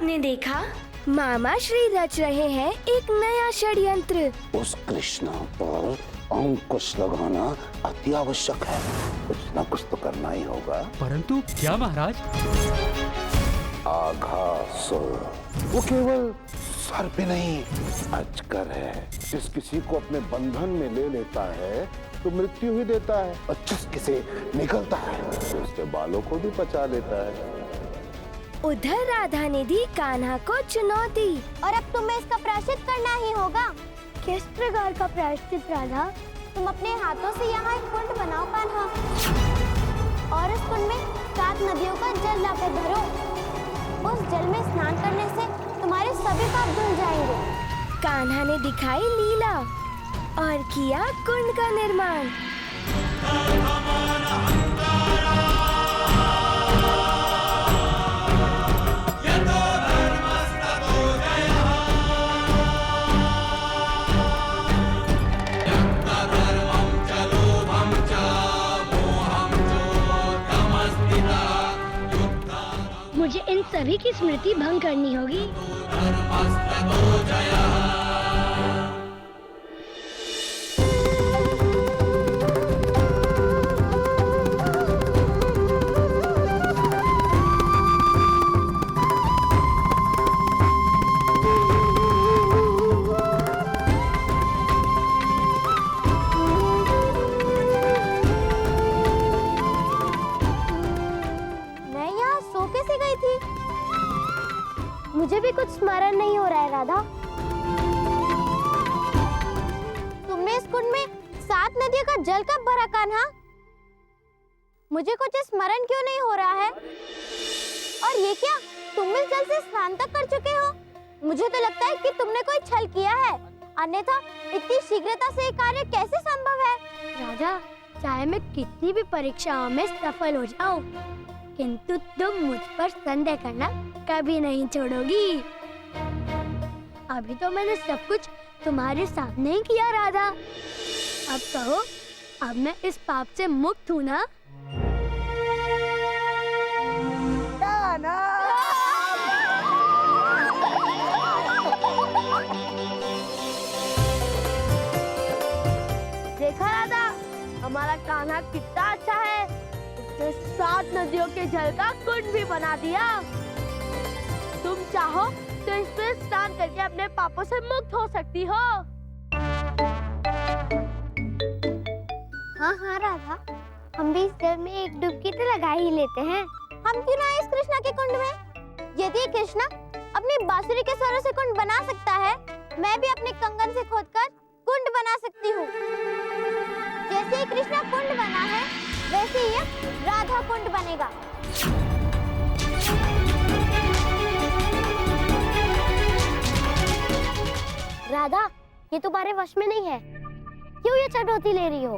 आपने देखा? मामा श्री रच रहे हैं एक नया षड्यंत्र। उस कृष्णा पर अंकुश लगाना अति आवश्यक है। कुछ न कुछ तो करना ही होगा। परंतु क्या महाराज? आघासुर वो केवल सर पे नहीं अजगर है। जिस किसी को अपने बंधन में ले लेता है तो मृत्यु ही देता है, और जिस किसे निकलता है तो उसके बालों को भी पचा लेता है। उधर राधा ने दी कान्हा को चुनौती। और अब तुम्हें इसका प्रायश्चित करना ही होगा। किस प्रकार का प्रायश्चित राधा? तुम अपने हाथों से यहाँ एक कुंड बनाओ कान्हा, और इस कुंड में 7 नदियों का जल लाकर भरो। उस जल में स्नान करने से तुम्हारे सभी पाप धुल जाएंगे। कान्हा ने दिखाई लीला और किया कुंड का निर्माण। मुझे इन सभी की स्मृति भंग करनी होगी। मुझे भी कुछ स्मरण नहीं हो रहा है राधा। तुमने इस कुंड में 7 नदियों का जल कब भरा कान्हा? मुझे कुछ स्मरण क्यों नहीं हो रहा है? और ये क्या, तुम इस जल से स्नान तक कर चुके हो? मुझे तो लगता है कि तुमने कोई छल किया है, अन्यथा इतनी शीघ्रता से ये कार्य कैसे संभव है? राधा, चाहे मैं कितनी भी परीक्षाओं में सफल हो जाऊं, किंतु तुम मुझ पर संदेह करना कभी नहीं छोड़ोगी। अभी तो मैंने सब कुछ तुम्हारे सामने ही किया राधा। अब कहो, अब मैं इस पाप से मुक्त हूँ ना? देखा राधा, हमारा कान्हा कितना अच्छा है। उसने 7 नदियों के जल का कुंड भी बना दिया। तुम चाहो तो इसमें स्नान करके अपने पापों से मुक्त हो सकती हो। हाँ हाँ राधा, हम भी इस जल में एक डुबकी तो लगा ही लेते हैं। हम क्यों ना इस कृष्णा के कुंड में? यदि कृष्णा अपनी बांसुरी के स्वरों से कुंड बना सकता है, मैं भी अपने कंगन से खोदकर कुंड बना सकती हूँ। जैसे ही कृष्णा कुंड बना है, वैसे ही राधा कुंड बनेगा। राधा, ये तुम्हारे वश में नहीं है। क्यों ये चटौती ले रही हो?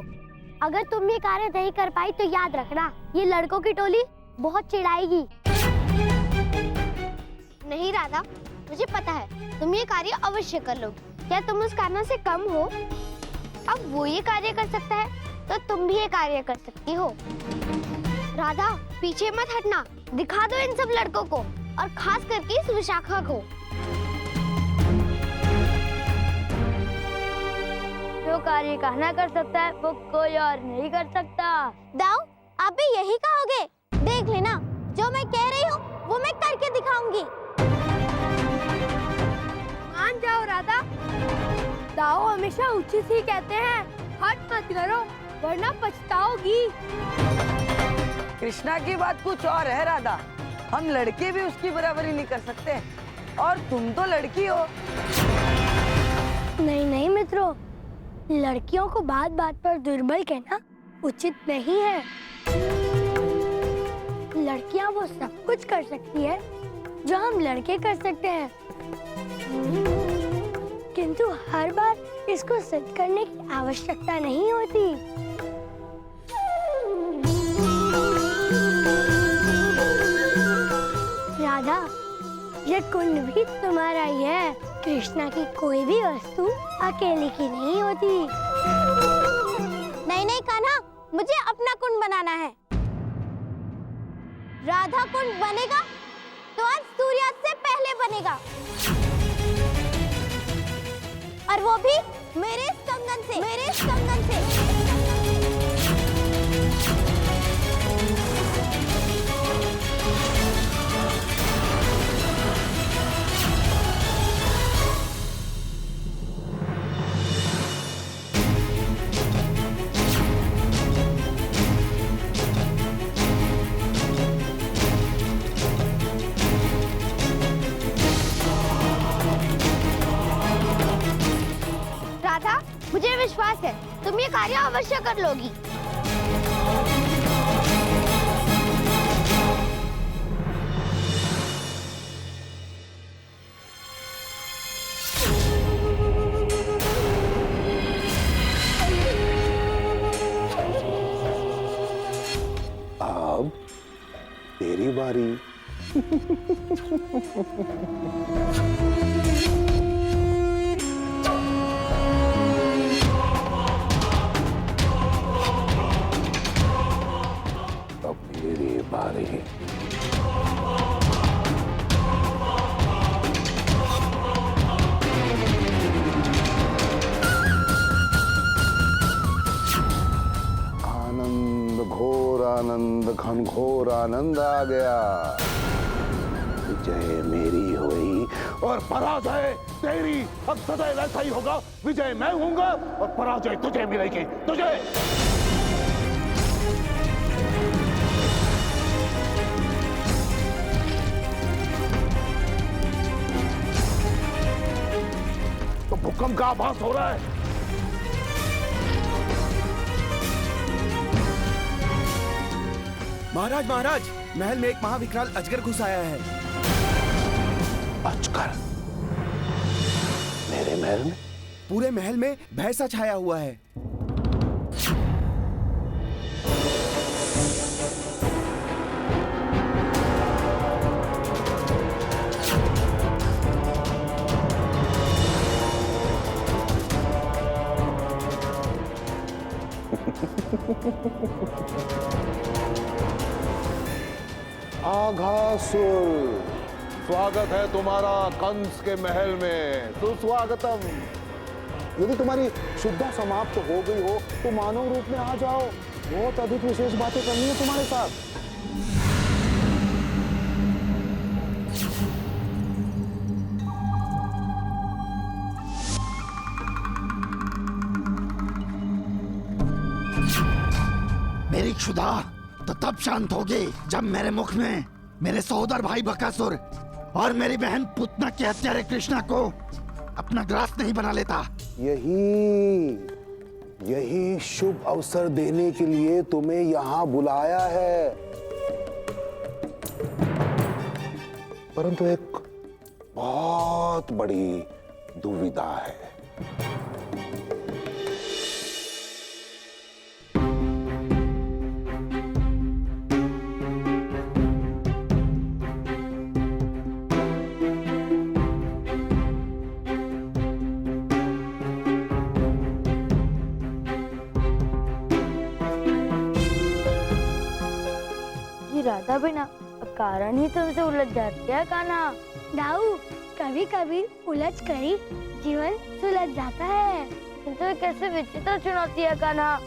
अगर तुम ये कार्य नहीं कर पाई तो याद रखना, ये लड़कों की टोली बहुत चिढ़ाएगी। नहीं राधा, मुझे पता है तुम ये कार्य अवश्य कर लोगी। क्या तुम उस कान्हा से कम हो? अब वो ये कार्य कर सकता है तो तुम भी ये कार्य कर सकती हो। राधा, पीछे मत हटना, दिखा दो इन सब लड़कों को, और खास करके इस विशाखा को। जो कार्य कान्हा कर सकता है वो कोई और नहीं कर सकता। दाऊ, आप भी यही कहोगे? देख लेना, जो मैं कह रही हूँ वो मैं करके दिखाऊंगी। मान जाओ राधा, दाऊ हमेशा उचित ही कहते हैं। हट मत करो वरना पछताओगी। कृष्णा की बात कुछ और है राधा, हम लड़के भी उसकी बराबरी नहीं कर सकते, और तुम तो लड़की हो। नहीं नहीं मित्रों, लड़कियों को बात बात पर दुर्बल कहना उचित नहीं है। लड़कियां वो सब कुछ कर सकती है जो हम लड़के कर सकते हैं, किंतु हर बार इसको सिद्ध करने की आवश्यकता नहीं होती। राधा, ये कुंड भी तुम्हारा ही है। कृष्णा की कोई भी वस्तु अकेले की नहीं होती। नहीं नहीं कान्हा, मुझे अपना कुंड बनाना है। राधा कुंड बनेगा तो आज सूर्यास्त से पहले बनेगा, और वो भी मेरे इस कंगन से, मेरे इस कंगन से। राधा, मुझे विश्वास है तुम ये कार्य अवश्य कर लोगी। अब तेरी बारी। अब मेरी बारी। आनंद, घोर आनंद, घनघोर आनंद आ गया। विजय मेरी हुई और पराजय तेरी। अब सदैव ऐसा ही होगा, विजय मैं हूंगा और पराजय तुझे मिलेगी, तुझे। तो भूकंप का आभास हो रहा है। महाराज महाराज, महल में एक महाविकराल अजगर घुस आया है। अजगर मेरे महल में? पूरे महल में भय सा छाया हुआ है। आघासुर, स्वागत है तुम्हारा कंस के महल में, सुस्वागतम। यदि तुम्हारी शुद्धा समाप्त हो गई हो तो मानव रूप में आ जाओ, बहुत अधिक विशेष बातें करनी है तुम्हारे साथ। मेरी क्षुधा तो तब शांत होगी जब मेरे मुख में मेरे सहोदर भाई बकासुर और मेरी बहन पूतना के हत्यारे कृष्णा को अपना ग्रास नहीं बना लेता। यही शुभ अवसर देने के लिए तुम्हें यहाँ बुलाया है। परंतु एक बहुत बड़ी दुविधा है। राधा बिना कारण ही तुमसे उलझ जाती है कान्हा। दाऊ, कभी कभी उलझ कर ही जीवन सुलझ जाता है। किंतु कैसे विचित्र चुनौती है कान्हा।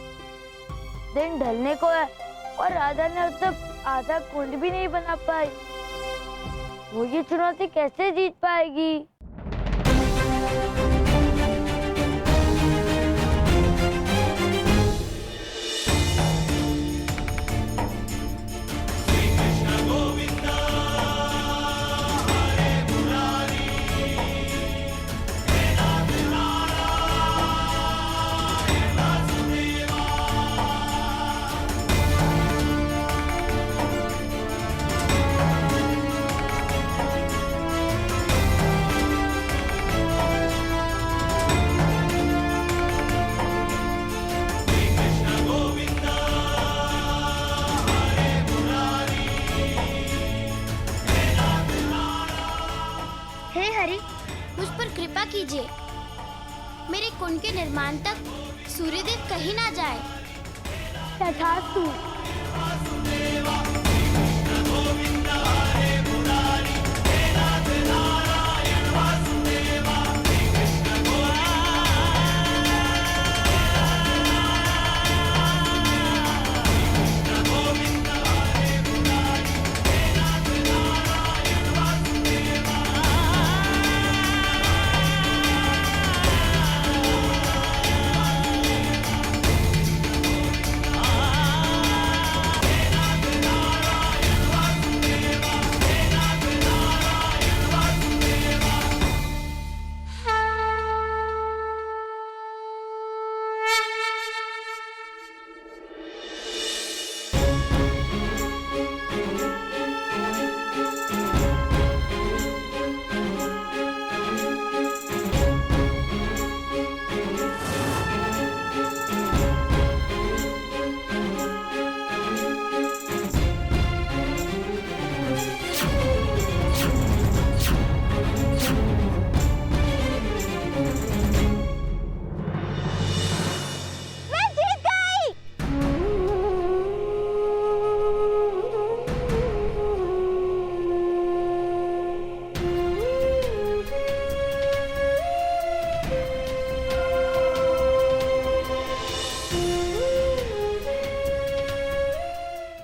दिन ढलने को है और राधा ने अब तक आधा कुंड भी नहीं बना पाई। वो ये चुनौती कैसे जीत पाएगी? कीजिए, मेरे कुंड के निर्माण तक सूर्यदेव कहीं ना जाए। तथास्तु।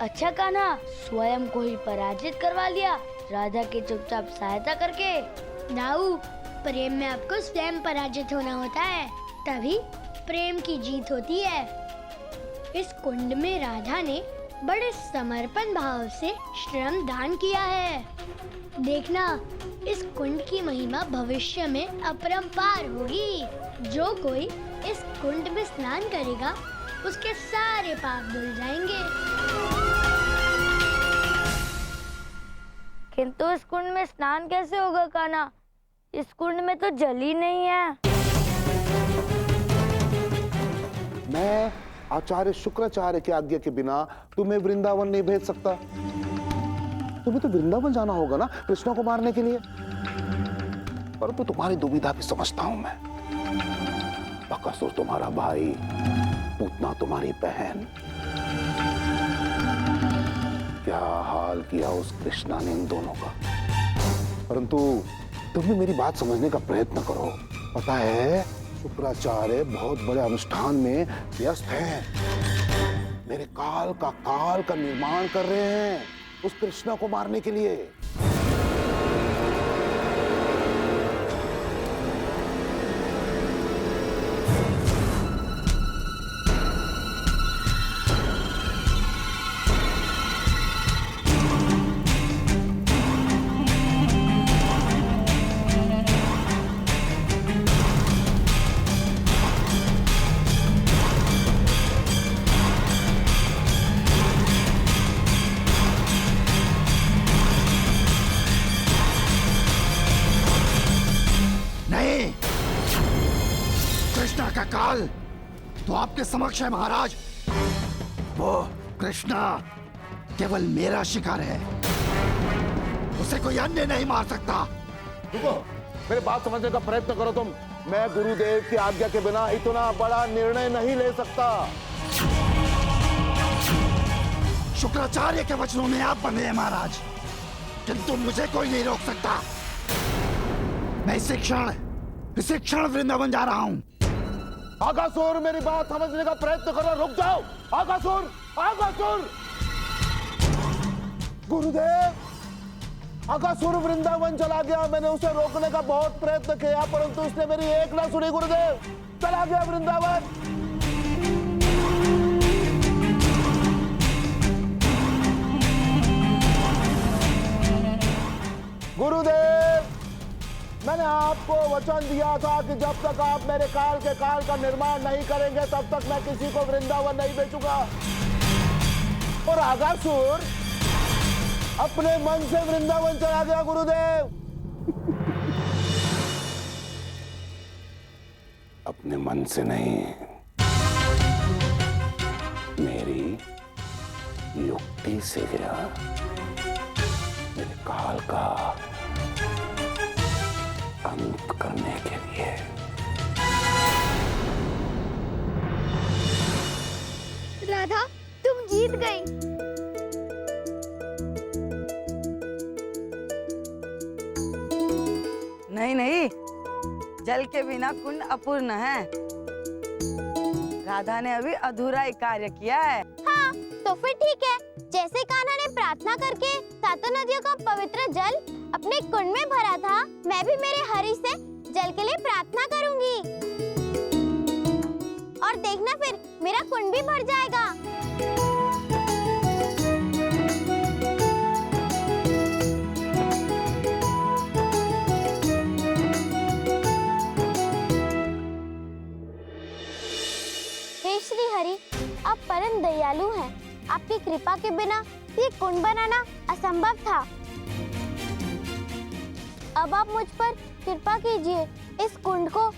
अच्छा कान्हा, स्वयं को ही पराजित करवा लिया राधा की चुपचाप सहायता करके। दाऊ, प्रेम में आपको स्वयं पराजित होना होता है, तभी प्रेम की जीत होती है। इस कुंड में राधा ने बड़े समर्पण भाव से श्रम दान किया है। देखना, इस कुंड की महिमा भविष्य में अपरंपार होगी। जो कोई इस कुंड में स्नान करेगा उसके सारे पाप धुल जाएंगे। किंतु इस कुंड में स्नान कैसे होगा कान्हा? इस कुंड में तो जल ही नहीं है। मैं आचार्य शुक्राचार्य की आज्ञा के बिना तुम्हें वृंदावन नहीं भेज सकता। तुम्हें तो वृंदावन जाना होगा ना कृष्ण को मारने के लिए। परंतु तुम्हारी दुविधा भी समझता हूं मैं। बकासुर तुम्हारा भाई, पूतना तुम्हारी बहन, क्या हाल किया उस कृष्णा ने इन दोनों का। परंतु तुम भी मेरी बात समझने का प्रयत्न करो। पता है, शुक्राचार्य बहुत बड़े अनुष्ठान में व्यस्त हैं। मेरे काल का निर्माण कर रहे हैं उस कृष्णा को मारने के लिए। का काल तो आपके समक्ष है महाराज। वो कृष्णा केवल मेरा शिकार है, उसे कोई अन्य नहीं मार सकता। रुको, मेरी बात समझने का प्रयत्न करो तुम। मैं गुरुदेव की आज्ञा के बिना इतना बड़ा निर्णय नहीं ले सकता। शुक्राचार्य के वचनों में आप बंधे हैं महाराज, किंतु मुझे कोई नहीं रोक सकता। मैं इसी क्षण वृंदावन जा रहा हूं। आकासुर, मेरी बात समझने का प्रयत्न करो। रुक जाओ आकासुर, आकासुर। गुरुदेव, आकासुर वृंदावन चला गया। मैंने उसे रोकने का बहुत प्रयत्न किया, परंतु उसने मेरी एक ना सुनी। गुरुदेव, चला गया वृंदावन। गुरुदेव, मैंने आपको वचन दिया था कि जब तक आप मेरे काल का निर्माण नहीं करेंगे तब तक मैं किसी को वृंदावन नहीं भेजूंगा। और आकासुर अपने मन से वृंदावन चला गया। गुरुदेव, अपने मन से नहीं, मेरी युक्ति से गया। मेरे काल का अंत करने के लिए। राधा, तुम जीत गई। नहीं, जल के बिना कुंड अपूर्ण है। राधा ने अभी अधूरा ही कार्य किया है। हाँ, तो फिर ठीक है। जैसे कान्हा ने प्रार्थना करके सातों नदियों का पवित्र जल अपने कुंड में भरा था, मैं भी मेरे हरि से जल के लिए प्रार्थना करूंगी। और देखना, फिर मेरा कुंड भी भर जाएगा। हे श्री हरि, आप परम दयालु हैं। आपकी कृपा के बिना ये कुंड बनाना असंभव था। अब आप मुझ पर कृपा कीजिए, इस कुंड को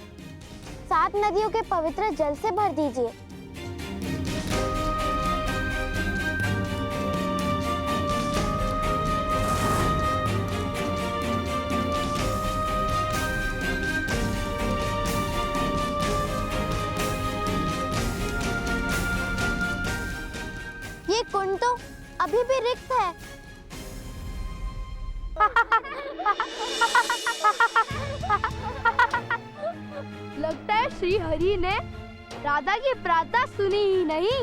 7 नदियों के पवित्र जल से भर दीजिए। ये कुंड तो अभी भी रिक्त है। लगता है श्री हरि ने राधा की प्रार्थना सुनी ही नहीं।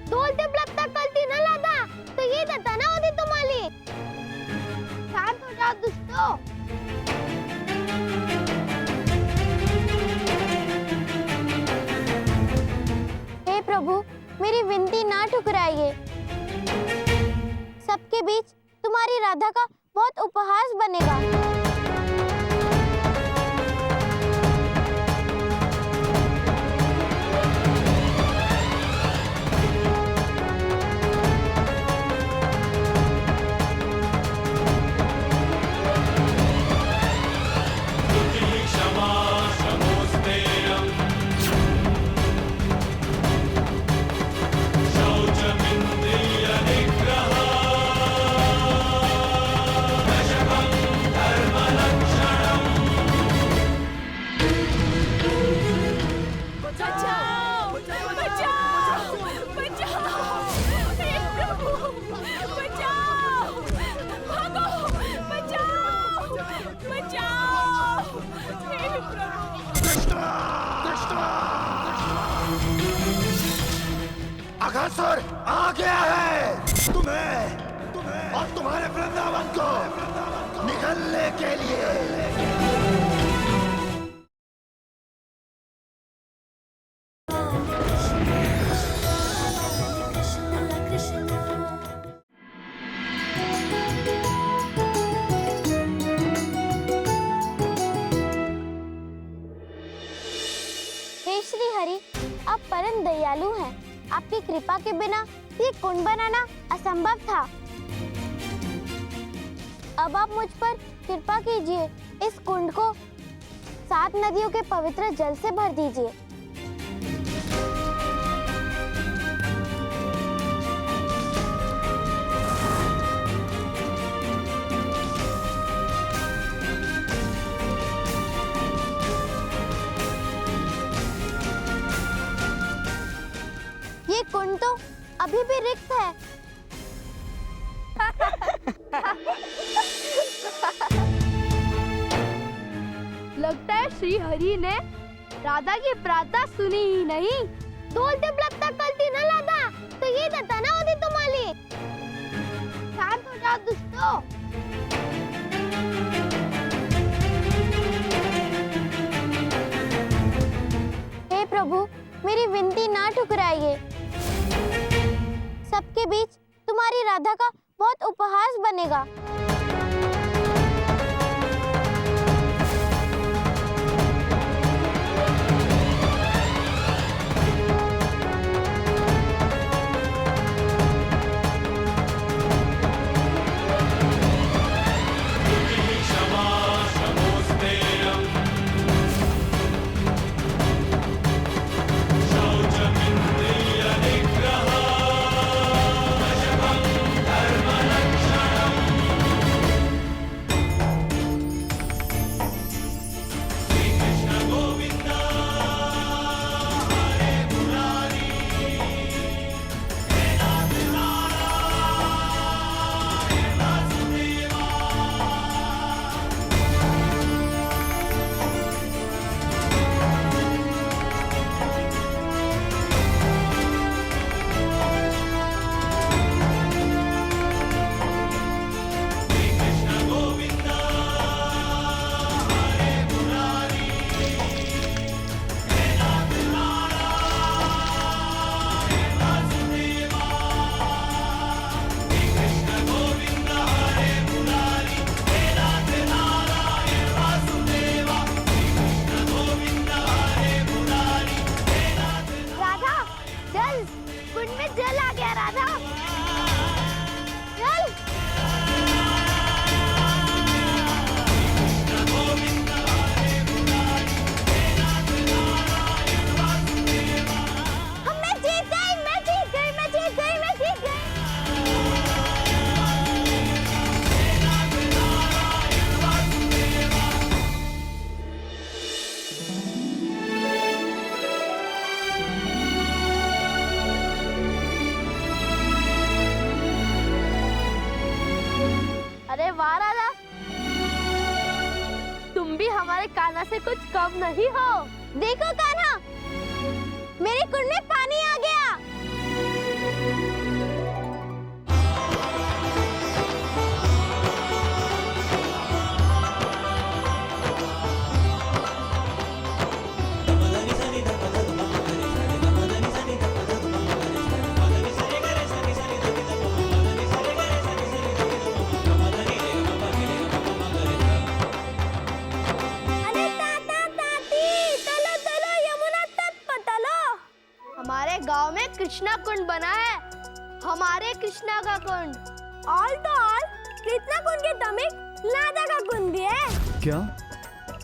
डोलते तक गलती न राधा, तो ये सबके बीच तुम्हारी राधा का बहुत उपहास बनेगा। अघासुर आ गया है तुम्हें और तुम्हारे वृंदावन को निगलने के लिए। हे श्री हरि, आप परम दयालु हैं। आपकी कृपा के बिना ये कुंड बनाना असंभव था। अब आप मुझ पर कृपा कीजिए, इस कुंड को 7 नदियों के पवित्र जल से भर दीजिए। ये कुंड तो अभी भी रिक्त है। लगता है श्री हरि ने राधा की प्रार्थना सुनी ही नहीं। बोलते लगता कल्टी न लादा तो ये देता ना होती तुम्हारी। शांत हो जाओ दुष्टो। हे प्रभु, मेरी विनती ना ठुकराइए। सबके बीच तुम्हारी राधा का बहुत उपहास बनेगा। कान्हा से कुछ कम नहीं हो। देखो कान्हा, मेरे कुंड में पानी आ गया। कृष्णा कुंड बना है, हमारे कृष्णा का कुंड। ऑल तो ऑल कृष्णा कुंड के तमिक राधा का कुंड भी है। क्या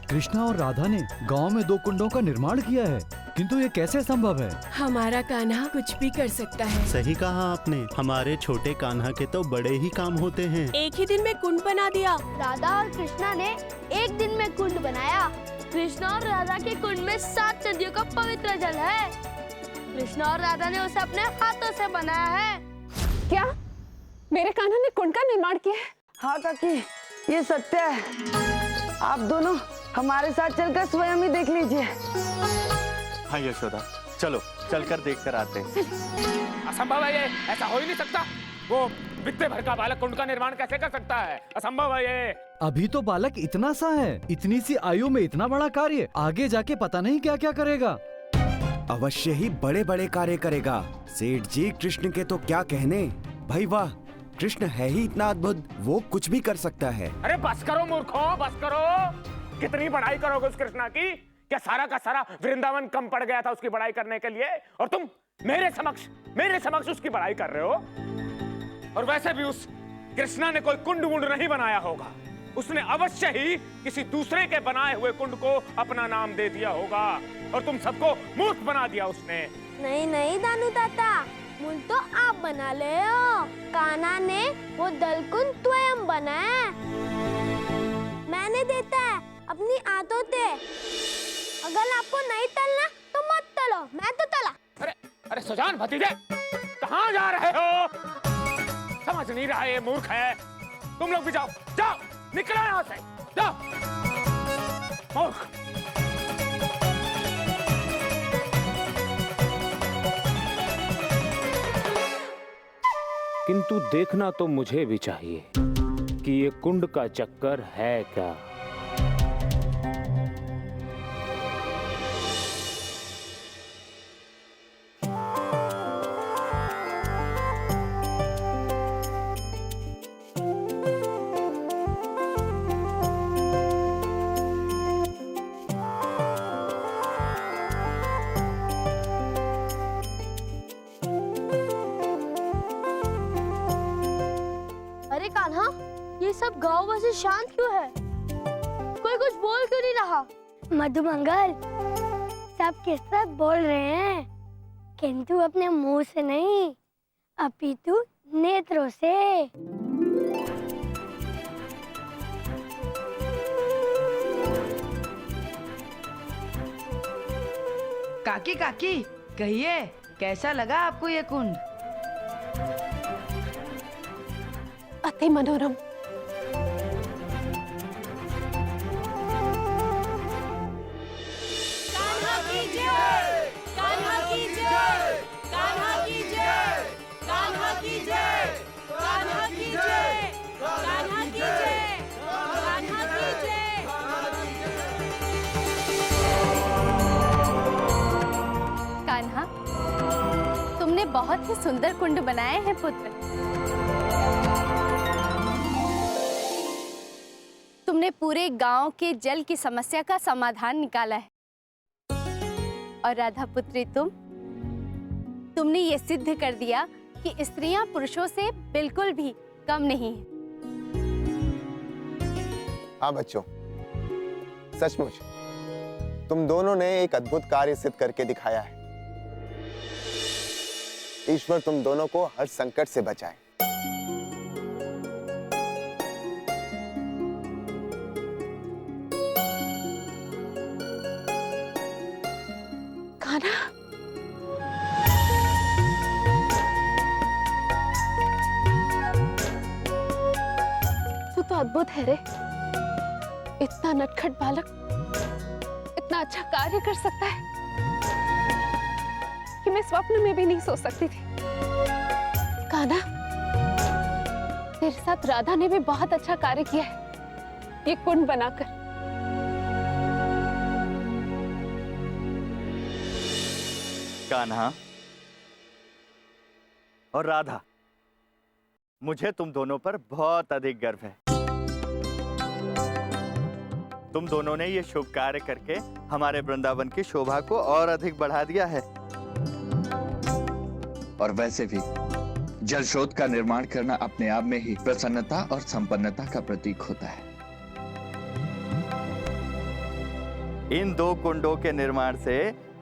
कृष्णा और राधा ने गांव में 2 कुंडों का निर्माण किया है? किंतु ये कैसे संभव है? हमारा कान्हा कुछ भी कर सकता है। सही कहा आपने, हमारे छोटे कान्हा के तो बड़े ही काम होते हैं। एक ही दिन में कुंड बना दिया। राधा और कृष्णा ने एक दिन में कुंड बनाया। कृष्णा और राधा के कुंड में 7 नदियों का पवित्र जल है। कृष्णा और राधा ने उसे अपने हाथों से बनाया है। क्या मेरे कान्हा ने कुंड का निर्माण किया है? हाँ काकी, ये सत्य है। आप दोनों हमारे साथ चलकर स्वयं ही देख लीजिए। हाँ यशोदा, चलो चलकर देखकर आते हैं। असंभव है ये, ऐसा हो ही नहीं सकता। वो बित्ते भर का बालक कुंड का निर्माण कैसे कर सकता है? असंभव है ये। अभी तो बालक इतना सा है, इतनी सी आयु में इतना बड़ा कार्य, आगे जाके पता नहीं क्या क्या करेगा। अवश्य ही बड़े बड़े कार्य करेगा। सेठ जी, कृष्ण के तो क्या कहने। भाई वाह, कृष्ण है ही इतना अद्भुत, वो कुछ भी कर सकता है। अरे बस करो मूर्खों, बस करो। कितनी बड़ाई करोगे उस कृष्णा की? क्या सारा का सारा वृंदावन कम पड़ गया था उसकी बड़ाई करने के लिए? और तुम मेरे समक्ष उसकी बड़ाई कर रहे हो। और वैसे भी उस कृष्णा ने कोई कुंड वुंड नहीं बनाया होगा। उसने अवश्य ही किसी दूसरे के बनाए हुए कुंड को अपना नाम दे दिया होगा और तुम सबको मूर्ख बना दिया उसने। नहीं नहीं दानू ताता, मूल तो आप बना ले हो। कान्हा ने वो दलकुंड स्वयं बनाया। मैंने देता है अपनी आंतों से। अगर आपको नहीं तलना तो मत तलो, मैं तो तला। अरे सुजान भतीजे, कहाँ जा रहे हो? समझ नहीं रहा ये मूर्ख है। तुम लोग भी जाओ, जाओ, निकलो यहाँ से, जाओ। मूर्ख। किंतु देखना तो मुझे भी चाहिए कि ये कुंड का चक्कर है क्या। अरे कान्हा, ये सब गांव वैसे शांत क्यों है? कोई कुछ बोल क्यों नहीं रहा? मधुमंगल, सब किस साथ बोल रहे हैं, किंतु अपने मुंह से नहीं, अपितु नेत्रों से। काकी काकी, कहिए कैसा लगा आपको ये कुंड? अति मनोरम। कान्हा की जय, कान्हा की जय, कान्हा की जय, कान्हा की जय, कान्हा की जय, कान्हा की जय, कान्हा की जय। कान्हा, तुमने बहुत ही सुंदर कुंड बनाए हैं पुत्र। तुमने पूरे गांव के जल की समस्या का समाधान निकाला है। और राधा पुत्री, तुमने ये सिद्ध कर दिया कि स्त्रियां पुरुषों से बिल्कुल भी कम नहीं हैं। हाँ बच्चों, सचमुच तुम दोनों ने एक अद्भुत कार्य सिद्ध करके दिखाया है। ईश्वर तुम दोनों को हर संकट से बचाए। कान्हा, तू तो अद्भुत है रे। इतना नटखट बालक इतना अच्छा कार्य कर सकता है कि मैं स्वप्न में भी नहीं सोच सकती थी। कान्हा, तेरे साथ राधा ने भी बहुत अच्छा कार्य किया है ये कुंड बनाकर। कान्हा और राधा, मुझे तुम दोनों पर बहुत अधिक गर्व है। तुम दोनों ने ये शुभ कार्य करके हमारे वृंदावन की शोभा को और अधिक बढ़ा दिया है। और वैसे भी जल स्रोत का निर्माण करना अपने आप में ही प्रसन्नता और संपन्नता का प्रतीक होता है। इन 2 कुंडों के निर्माण से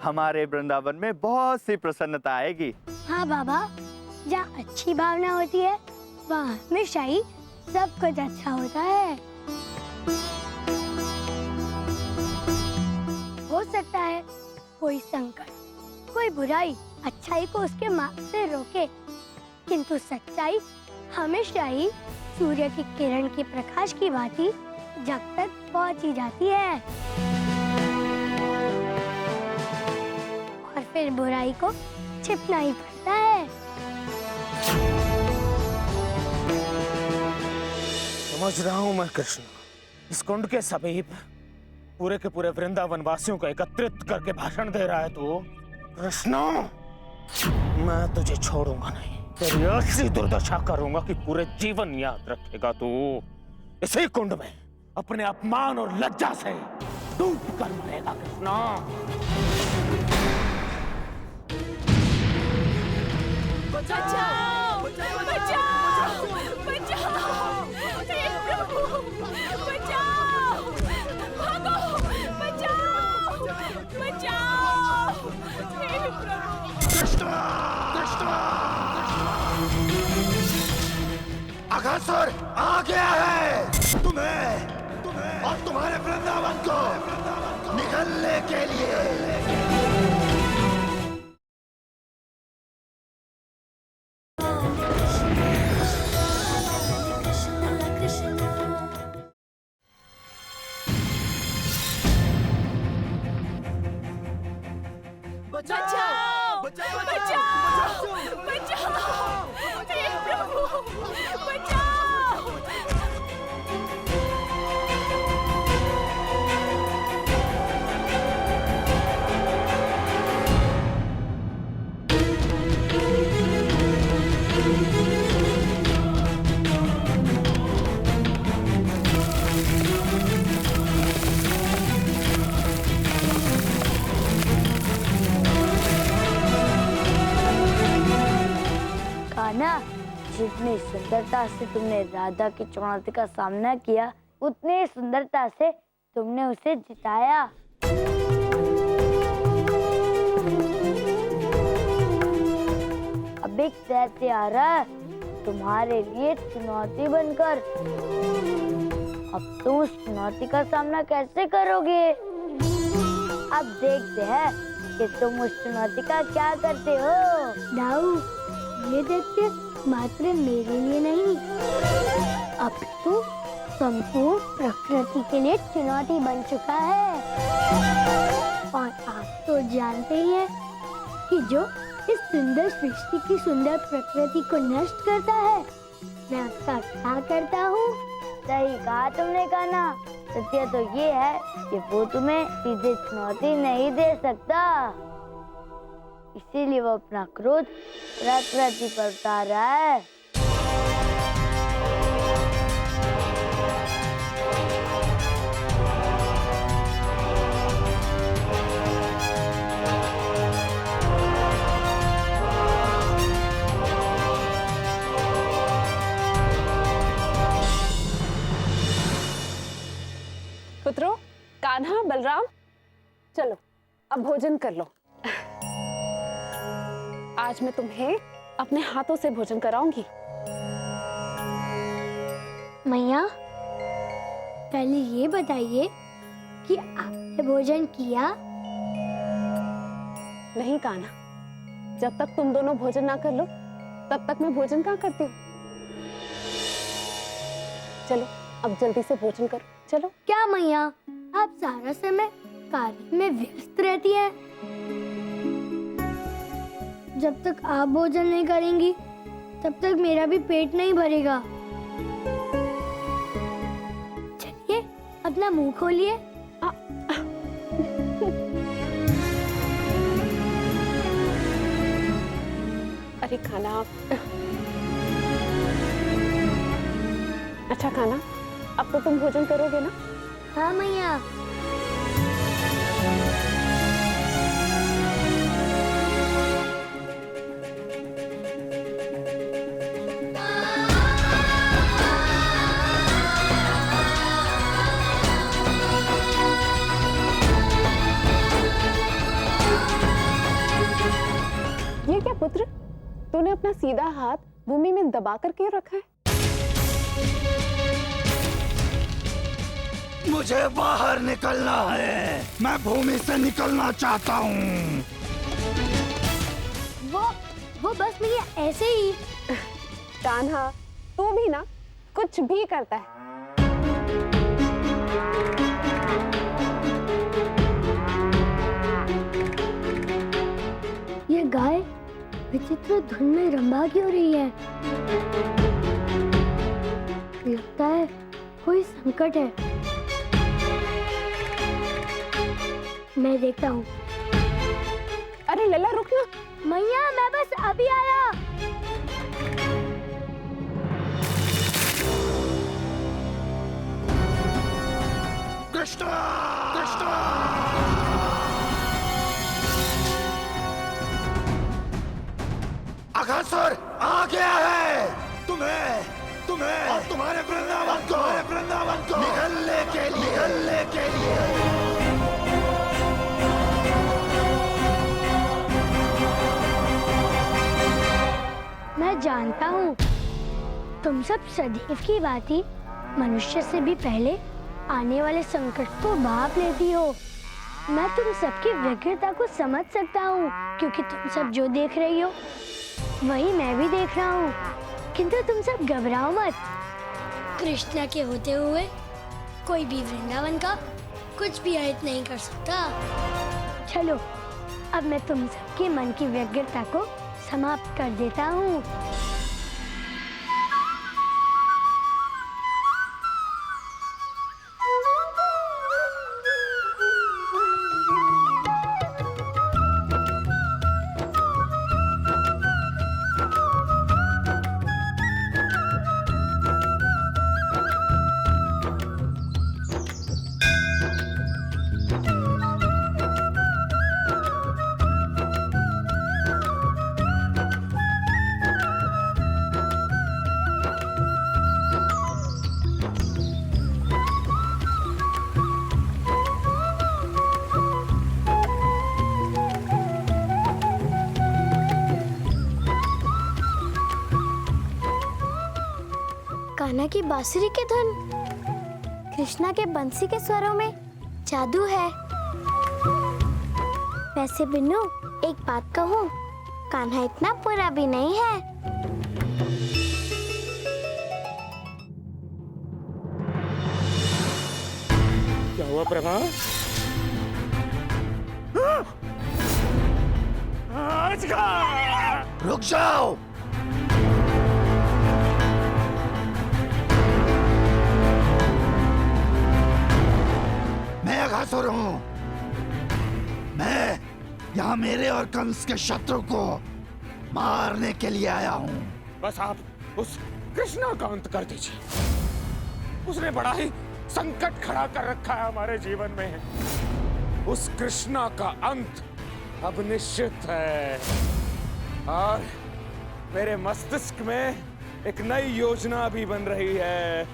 हमारे वृंदावन में बहुत सी प्रसन्नता आएगी। हाँ बाबा, जहाँ अच्छी भावना होती है वहाँ हमेशा ही सब कुछ अच्छा होता है। हो सकता है कोई संकट, कोई बुराई अच्छाई को उसके मार्ग से रोके, किंतु सच्चाई हमेशा ही सूर्य की किरण की प्रकाश की भांति जग तक पहुंच ही जाती है और फिर बुराई को छिपना ही पड़ता है। समझ रहा हूं मैं कृष्ण, इस कुंड के समीप पूरे के पूरे वृंदावन वासियों को एकत्रित करके भाषण दे रहा है तू। कृष्ण, मैं तुझे छोड़ूंगा नहीं, तेरी ऐसी दुर्दशा करूंगा कि पूरे जीवन याद रखेगा तू। इसी कुंड में अपने अपमान और लज्जा से डूब कर मरेगा कृष्ण। बचाओ! बचाओ! बचाओ! हे प्रभु! बचाओ! भागो! बचाओ! बचाओ! हे प्रभु! कृष्ण! कृष्ण! अघासुर आ गया है तुम्हें और तुम्हारे वृंदावन को निगलने के लिए। बचाओ! बचाओ! बचाओ! हे प्रभु! बचाओ! कान्हा, जितनी सुंदरता से तुमने राधा की चुनौती का सामना किया, उतनी ही सुंदरता से तुमने उसे जिताया। अब एक दैत्य आ रहा है तुम्हारे लिए चुनौती बनकर। अब तुम उस चुनौती का सामना कैसे करोगे? अब देखते हैं कि तुम उस चुनौती का क्या करते हो। दाऊ, ये दैत्य मात्र मेरे लिए नहीं, अब तो संपूर्ण प्रकृति के लिए चुनौती बन चुका है। और आप तो जानते ही हैं कि जो इस सुंदर सृष्टि की सुंदर प्रकृति को नष्ट करता है, मैं उसका क्या करता हूँ। सही कहा तुमने कान्हा। सत्य तो ये है कि वो तुम्हें सीधे चुनौती नहीं दे सकता, इसीलिए वो अपना क्रोध प्रकृति पर उतार रहा है। पुत्रों, कान्हा, बलराम, चलो अब भोजन कर लो। आज मैं तुम्हें अपने हाथों से भोजन कराऊंगी। मैया, पहले ये बताइए कि आपने भोजन किया? नहीं कान्हा, जब तक तुम दोनों भोजन ना कर लो तब तक मैं भोजन कहाँ करती हूँ। चलो अब जल्दी से भोजन करो, चलो। क्या मैया, आप सारा समय कार्य में व्यस्त रहती हैं? जब तक आप भोजन नहीं करेंगी तब तक मेरा भी पेट नहीं भरेगा। चलिए अपना मुंह खोलिए। अरे खाना, अच्छा खाना, अब तो तुम भोजन करोगे ना? हाँ मैया। अपना सीधा हाथ भूमि में दबा कर क्यों रखा है? मुझे बाहर निकलना है। मैं भूमि से निकलना चाहता हूँ। वो बस भैया ऐसे ही। कान्हा, तू भी ना कुछ भी करता है। ये गाय विचित्र धुन में रंभा क्यों रही है? लगता है कोई संकट है। मैं देखता हूँ। अरे लल्ला रुक ना। मैया मैं बस अभी आया। कृष्णा! कृष्णा! अघासुर आ गया है। तुम्हें और तुम्हारे वृंदावन को निगलने के लिए। मैं जानता हूँ तुम सब सदैव की भांति मनुष्य से भी पहले आने वाले संकट को भाप लेती हो। मैं तुम सबकी व्यग्रता को समझ सकता हूँ, क्योंकि तुम सब जो देख रही हो वही मैं भी देख रहा हूँ। किंतु तुम सब घबराओ मत। कृष्णा के होते हुए कोई भी वृंदावन का कुछ भी अहित नहीं कर सकता। चलो अब मैं तुम सबके मन की व्यग्रता को समाप्त कर देता हूँ। कान्हा की बांसुरी के धुन, कृष्णा के बंसी के स्वरों में जादू है। वैसे बिन्नू एक बात कहूँ, कान्हा इतना बुरा भी नहीं है। क्या हुआ प्रभा? रुक जाओ। मैं अघासुर हूँ। मैं यहाँ मेरे और कंस के शत्रु को मारने के लिए आया हूँ। बस आप उस कृष्णा का अंत कर दीजिए। उसने बड़ा ही संकट खड़ा कर रखा है हमारे जीवन में। उस कृष्णा का अंत अब निश्चित है और मेरे मस्तिष्क में एक नई योजना भी बन रही है।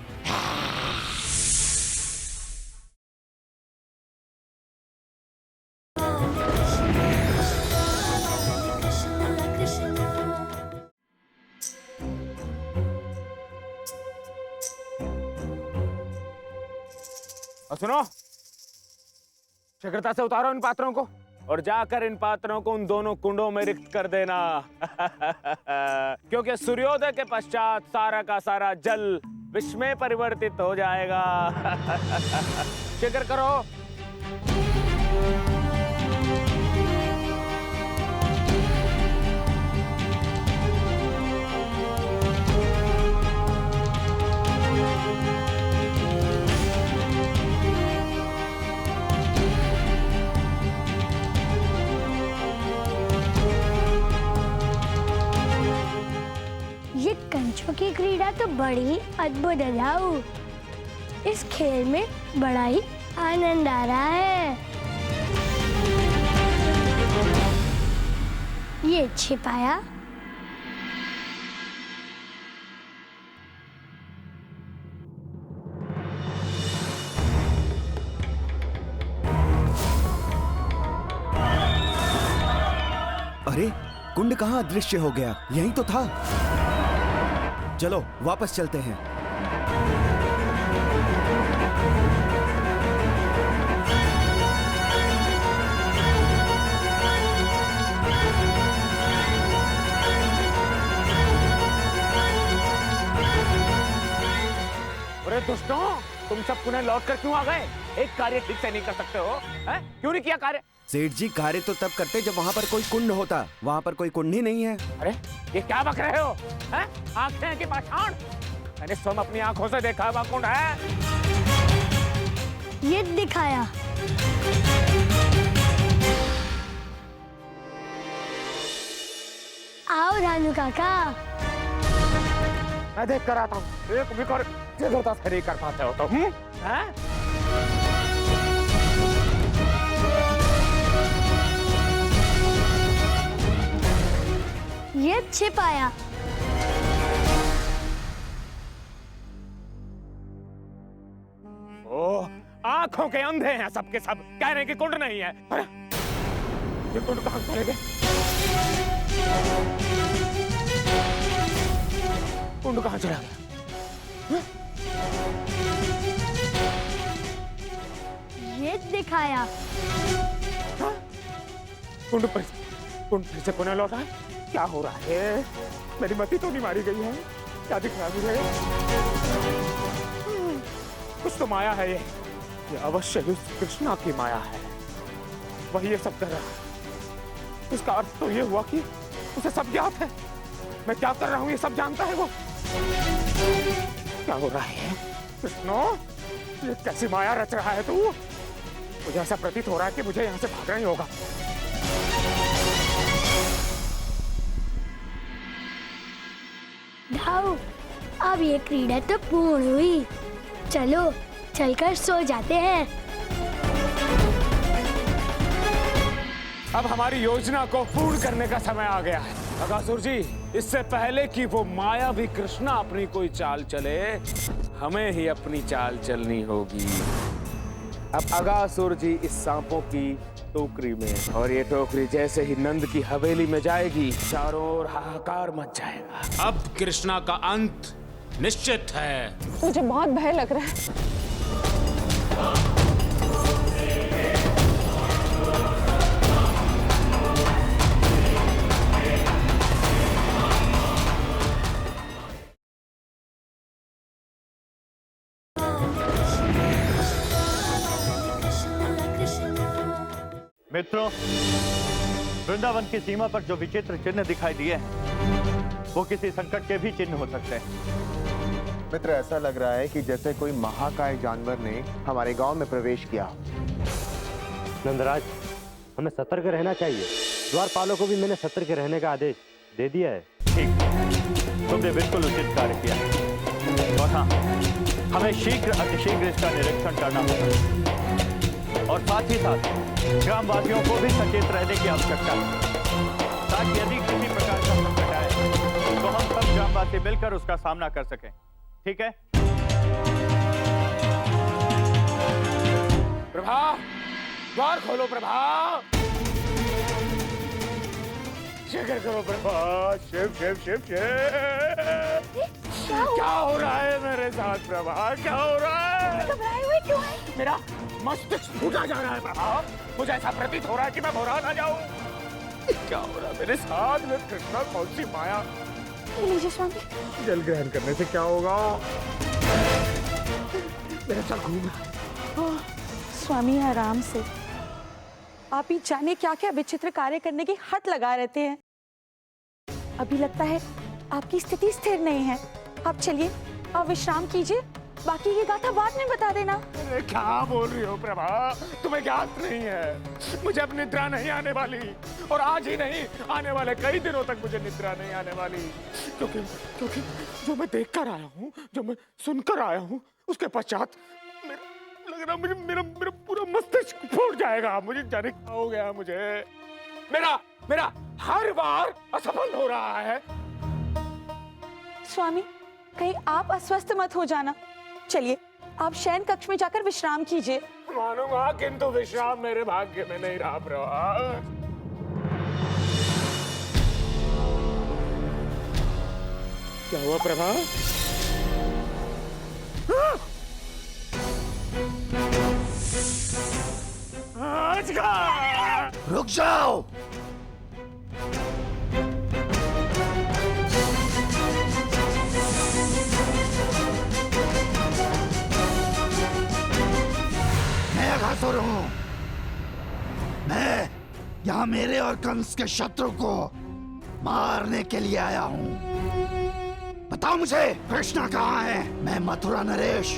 और सुनो, शीघ्रता से उतारो इन पात्रों को और जाकर इन पात्रों को उन दोनों कुंडों में रिक्त कर देना। क्योंकि सूर्योदय के पश्चात सारा का सारा जल विष में परिवर्तित हो जाएगा। शीघ्र करो। ये कंचों की क्रीड़ा तो बड़ी अद्भुत है जाऊ। इस खेल में बड़ा ही आनंद आ रहा है। ये छिपाया, अरे कुंड कहाँ अदृश्य हो गया? यहीं तो था। चलो वापस चलते हैं। अरे दुष्टों, तुम सब पुनः लौट कर क्यों आ गए? एक कार्य ठीक से नहीं कर सकते हो? हैं? क्यों नहीं किया कार्य? सेठ जी, कार्य तो तब करते जब वहाँ पर कोई कुंड होता। वहाँ पर कोई कुंड ही नहीं है। अरे ये क्या बक रहे हो? हैं? आंखें की पाषाण? मैंने स्वयं अपनी आंखों से देखा वहाँ कुंड है। ये दिखाया। आओ रानू काका। मैं देख कर आता हूँ। एक भी कर जगरता से नहीं कर पाते हो तुम? हैं? ये छिपाया। ओह, आंखों के अंधे हैं सबके सब। कह रहे हैं कि कुंड नहीं है। अरे ये कुंड कहाँ चले गए? कुंड कहाँ चला गया? ये दिखाया। कुंड फिर से पुनः लौटा है? क्या हो रहा है? मेरी मति तो नहीं मारी गई है? क्या दिख रहा है मुझे? कुछ तो माया है ये अवश्य ही उस कृष्णा की माया है। वही ये सब कर रहा है। इसका अर्थ तो ये हुआ कि उसे सब ज्ञात है। मैं क्या कर रहा हूँ ये सब जानता है वो। क्या हो रहा है कृष्णो? ये कैसी माया रच रहा है तू? मुझे ऐसा प्रतीत हो रहा है कि मुझे यहाँ से भागना ही होगा। दाऊ, अब ये क्रीड़ा तो पूर्ण हुई। चलो चलकर सो जाते हैं। अब हमारी योजना को पूर्ण करने का समय आ गया है। अगासुर जी, इससे पहले कि वो मायावी कृष्णा अपनी कोई चाल चले, हमें ही अपनी चाल चलनी होगी। अब अगासुर जी इस सांपों की टोकरी में, और ये टोकरी जैसे ही नंद की हवेली में जाएगी, चारों ओर हाहाकार मच जाएगा। अब कृष्णा का अंत निश्चित है। मुझे बहुत भय लग रहा है। मित्रों, वृंदावन की सीमा पर जो विचित्र चिन्ह दिखाई दिए हैं, वो किसी संकट के भी चिन्ह हो सकते हैं। मित्र, ऐसा लग रहा है कि जैसे कोई महाकाय जानवर ने हमारे गांव में प्रवेश किया। नंदराज, हमें सतर्क रहना चाहिए। द्वारपालों को भी मैंने सतर्क रहने का आदेश दे दिया है। ठीक, तुमने बिल्कुल उचित कार्य किया। और हाँ, हमें शीघ्र अतिशीघ्र इसका निरीक्षण करना होगा, और साथ ही साथ ग्रामवासियों को भी सचेत रहने की आवश्यकता है, ताकि यदि किसी प्रकार का संकट आए तो हम सब ग्रामवासी मिलकर उसका सामना कर सकें। ठीक है? प्रभा, द्वार खोलो प्रभा। शीघ्र करो प्रभा। शिव शिव शिव शिव। क्या हो रहा है मेरे साथ प्रभा? क्या हो रहा है? घबराए हुए क्यों है? मेरा मस्तिष्क फूटा जा रहा है प्रभा। मुझे ऐसा प्रतीत हो रहा है कि मैं भौरा ना जाऊं। क्या हो रहा है मेरे साथ में? कृष्णा कौन सी माया? लीजिए स्वामी। जल ग्रहण करने से क्या होगा? मेरा सर घूम रहा है। स्वामी आराम से। आप ही जाने क्या क्या विचित्र कार्य करने की हट लगा रहते हैं। अभी लगता है आपकी स्थिति स्थिर नहीं है। आप चलिए और विश्राम कीजिए, बाकी की गाथा बाद में बता देना। अरे क्या बोल रही हो प्रभा? तुम्हें ज्ञात नहीं है, मुझे अब निद्रा नहीं आने वाली, और आज ही नहीं, आने वाले कई दिनों तक मुझे निद्रा नहीं आने वाली, क्योंकि क्योंकि जो मैं देख कर आया हूँ, जो मैं सुनकर आया हूँ, उसके पश्चात लग रहा मेरा पूरा मस्तिष्क फूट जाएगा। मुझे जाने क्या हो गया। मुझे मेरा हर बार असफल हो रहा है। स्वामी, कहीं आप अस्वस्थ मत हो जाना। चलिए आप शयन कक्ष में जाकर विश्राम कीजिए। मानूंगा, किंतु विश्राम मेरे भाग्य में नहीं रहा प्रभा। क्या हुआ प्रभा? रुक जाओ। मैं अघासुर हूं। मैं यहाँ मेरे और कंस के शत्रु को मारने के लिए आया हूँ। बताओ मुझे कृष्णा कहाँ है? मैं मथुरा नरेश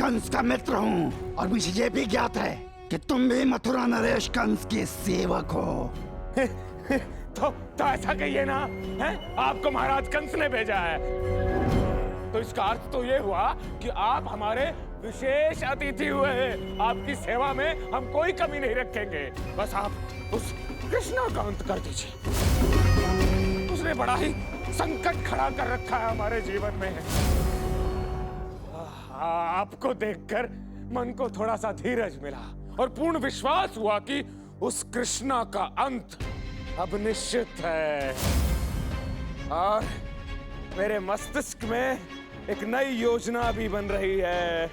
कंस का मित्र हूँ और मुझे ये भी ज्ञात है कि तुम भी मथुरा नरेश कंस के सेवक हो। तो ऐसा कहिए ना, है? आपको महाराज कंस ने भेजा है, तो इसका अर्थ तो ये हुआ कि आप हमारे विशेष अतिथि हुए हैं। आपकी सेवा में हम कोई कमी नहीं रखेंगे। बस आप उस कृष्णा का अंत कर दीजिए। उसने बड़ा ही संकट खड़ा कर रखा है हमारे जीवन में। आपको देखकर मन को थोड़ा सा धीरज मिला और पूर्ण विश्वास हुआ कि उस कृष्णा का अंत अब निश्चित है। और मेरे मस्तिष्क में एक नई योजना भी बन रही है।